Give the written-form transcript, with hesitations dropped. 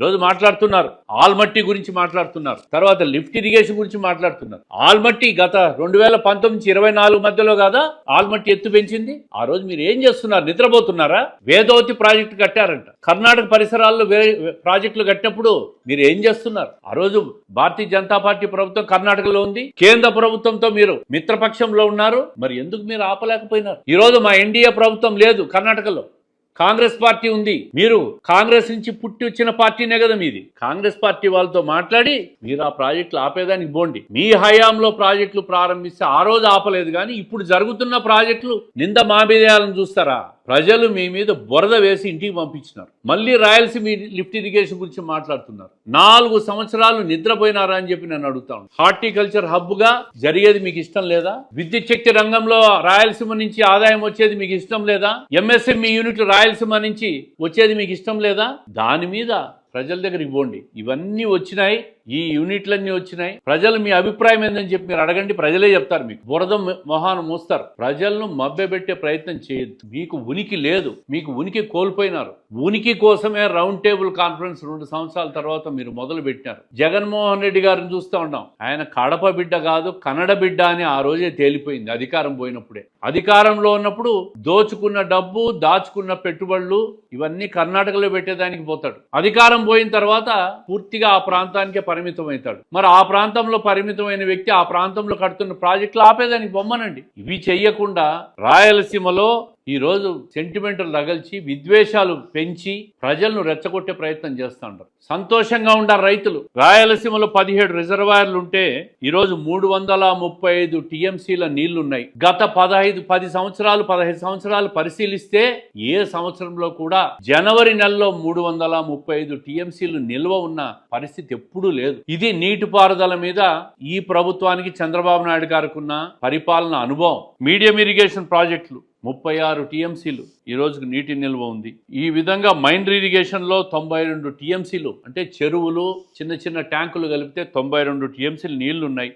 ఈరోజు మాట్లాడుతున్నారు, ఆల్మట్టి గురించి మాట్లాడుతున్నారు, తర్వాత లిఫ్ట్ ఇరిగేషన్ గురించి మాట్లాడుతున్నారు. ఆల్మట్టి గత 2019-24 మధ్యలో కదా ఆల్మట్టి ఎత్తు పెంచింది. ఆ రోజు మీరు ఏం చేస్తున్నారు? నిద్రపోతున్నారా? వేదవతి ప్రాజెక్టు కట్టారంట. కర్ణాటక పరిసరాల్లో ప్రాజెక్టులు కట్టినప్పుడు మీరు ఏం చేస్తున్నారు? ఆ రోజు భారతీయ జనతా పార్టీ ప్రభుత్వం కర్ణాటకలో ఉంది, కేంద్ర ప్రభుత్వంతో మీరు మిత్రపక్షంలో ఉన్నారు. మరి ఎందుకు మీరు ఆపలేకపోయినారు? ఈ రోజు మా ఎన్డీఏ ప్రభుత్వం లేదు కర్ణాటకలో, కాంగ్రెస్ పార్టీ ఉంది. మీరు కాంగ్రెస్ నుంచి పుట్టి వచ్చిన పార్టీనే కదా మీది. కాంగ్రెస్ పార్టీ వాళ్ళతో మాట్లాడి మీరు ఆ ప్రాజెక్టులు ఆపేదానికి పోండి. మీ హయాంలో ప్రాజెక్టులు ప్రారంభిస్తే ఆ రోజు ఆపలేదు, కానీ ఇప్పుడు జరుగుతున్న ప్రాజెక్టులు నింద మాబేయాలని చూస్తారా? ప్రజలు మీ మీద బురద వేసి ఇంటికి పంపించినారు. మళ్ళీ రాయలసీమ లిఫ్ట్ ఇరిగేషన్ గురించి మాట్లాడుతున్నారు. 4 సంవత్సరాలు నిద్రపోయినారా అని చెప్పి నేను అడుగుతాను. హార్టికల్చర్ హబ్ గా జరిగేది మీకు ఇష్టం లేదా? విద్యుత్ శక్తి రంగంలో రాయలసీమ నుంచి ఆదాయం వచ్చేది మీకు ఇష్టం లేదా? ఎంఎస్ఎంఈ యూనిట్లు రాయలసీమ నుంచి వచ్చేది మీకు ఇష్టం లేదా? దాని మీద ప్రజల దగ్గరికి పోండి. ఇవన్నీ వచ్చినాయి, ఈ యూనిట్లన్నీ వచ్చినాయి. ప్రజలు మీ అభిప్రాయం ఏందని చెప్పి మీరు అడగండి, ప్రజలే చెప్తారు. మీకు బురద మొహాను మోస్తారు. ప్రజలను మభ్యపెట్టే ప్రయత్నం చేయొద్దు. మీకు ఉనికి లేదు, మీకు ఉనికి కోల్పోయినారు. ఉనికి కోసమే రౌండ్ టేబుల్ కాన్ఫరెన్స్ 2 సంవత్సరాల తర్వాత మీరు మొదలు పెట్టినారు. జగన్మోహన్ రెడ్డి గారిని చూస్తూ ఉన్నాం. ఆయన కడప బిడ్డ కాదు, కన్నడ బిడ్డ అని ఆ రోజే తేలిపోయింది అధికారం పోయినప్పుడే. అధికారంలో ఉన్నప్పుడు దోచుకున్న డబ్బు, దాచుకున్న పెట్టుబడులు ఇవన్నీ కర్ణాటకలో పెట్టేదానికి పోతాడు. అధికారం పోయిన తర్వాత పూర్తిగా ఆ ప్రాంతానికే పరిమితం అవుతాడు. మరి ఆ ప్రాంతంలో పరిమితమైన వ్యక్తి ఆ ప్రాంతంలో కడుతున్న ప్రాజెక్టులు ఆపేదానికి బొమ్మనండి. ఇవి చెయ్యకుండా రాయలసీమలో ఈ రోజు సెంటిమెంటల్ రగల్చి విద్వేషాలు పెంచి ప్రజలను రెచ్చగొట్టే ప్రయత్నం చేస్తూ ఉంటారు. సంతోషంగా ఉండారు రైతులు. రాయలసీమలో 17 రిజర్వాయర్లు ఉంటే ఈరోజు 335 టీఎంసీల నీళ్లున్నాయి. గత 10 సంవత్సరాలు 15 సంవత్సరాలు పరిశీలిస్తే ఏ సంవత్సరంలో కూడా జనవరి నెలలో 335 టీఎంసీలు నిల్వ ఉన్న పరిస్థితి ఎప్పుడూ లేదు. ఇది నీటిపారుదల మీద ఈ ప్రభుత్వానికి చంద్రబాబు నాయుడు గారికి ఉన్న పరిపాలన అనుభవం. మీడియం ఇరిగేషన్ ప్రాజెక్టులు 36 టీఎంసీలు ఈ రోజుకు నీటి నిల్వ ఉంది. ఈ విధంగా మైండ్ ఇరిగేషన్ లో 92 టీఎంసీలు, అంటే చెరువులు చిన్న చిన్న ట్యాంకులు కలిపితే 92 టీఎంసీలు నీళ్లు ఉన్నాయి.